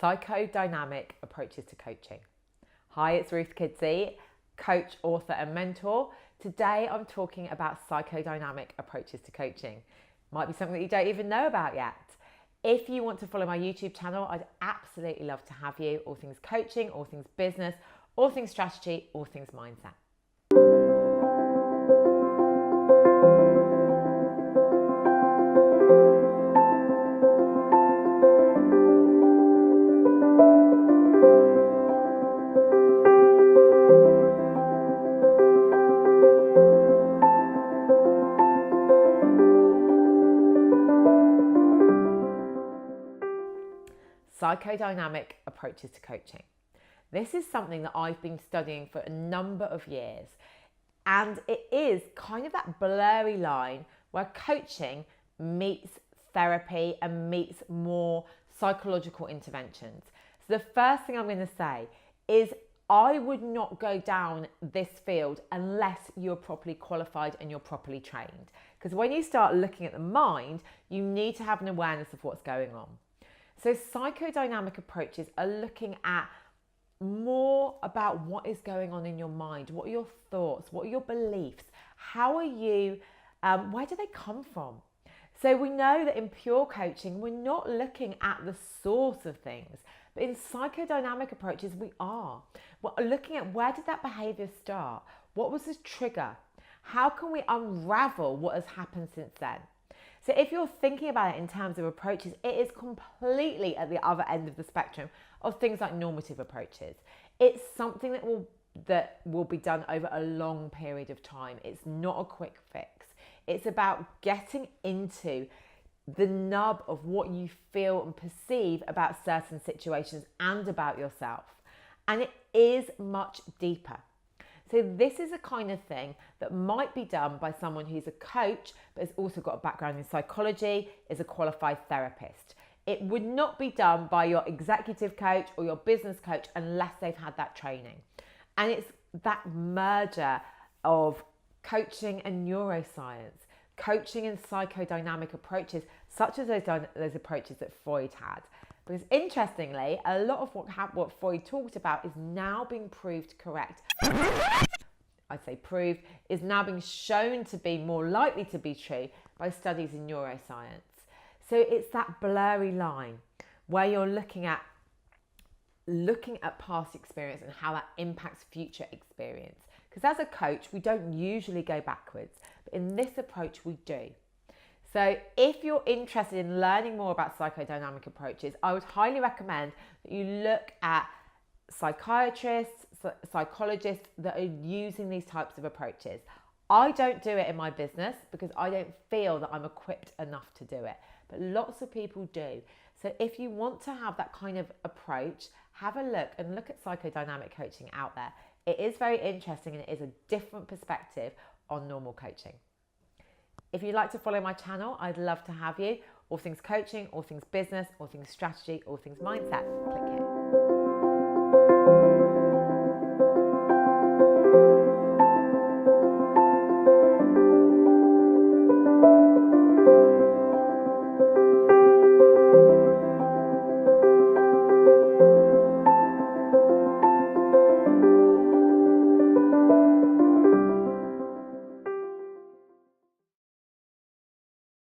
Psychodynamic Approaches to Coaching. Hi, it's Ruth Kudzi, coach, author and mentor. Today I'm talking about psychodynamic approaches to coaching. Might be something that you don't even know about yet. If you want to follow my YouTube channel, I'd absolutely love to have you. All things coaching, all things business, all things strategy, all things mindset. Psychodynamic approaches to coaching. This is something that I've been studying for a number of years, and it is kind of that blurry line where coaching meets therapy and meets more psychological interventions. So the first thing I'm going to say is I would not go down this field unless you're properly qualified and you're properly trained, because when you start looking at the mind, you need to have an awareness of what's going on. So psychodynamic approaches are looking at more about what is going on in your mind. What are your thoughts? What are your beliefs? How are you, where do they come from? So we know that in pure coaching, we're not looking at the source of things, but in psychodynamic approaches, we are. We're looking at where did that behavior start? What was the trigger? How can we unravel what has happened since then? So if you're thinking about it in terms of approaches, it is completely at the other end of the spectrum of things like normative approaches. It's something that will be done over a long period of time. It's not a quick fix. It's about getting into the nub of what you feel and perceive about certain situations and about yourself. And it is much deeper. So this is a kind of thing that might be done by someone who's a coach, but has also got a background in psychology, is a qualified therapist. It would not be done by your executive coach or your business coach unless they've had that training. And it's that merger of coaching and neuroscience, coaching and psychodynamic approaches, such as those approaches that Freud had. Because interestingly, a lot of what Freud talked about is now being proved correct. I'd say proved, is now being shown to be more likely to be true by studies in neuroscience. So it's that blurry line where you're looking at past experience and how that impacts future experience. Because as a coach, we don't usually go backwards, but in this approach, we do. So if you're interested in learning more about psychodynamic approaches, I would highly recommend that you look at psychiatrists, psychologists that are using these types of approaches. I don't do it in my business because I don't feel that I'm equipped enough to do it, but lots of people do. So if you want to have that kind of approach, have a look at psychodynamic coaching out there. It is very interesting and it is a different perspective on normal coaching. If you'd like to follow my channel, I'd love to have you. All things coaching, all things business, all things strategy, all things mindset. Click here.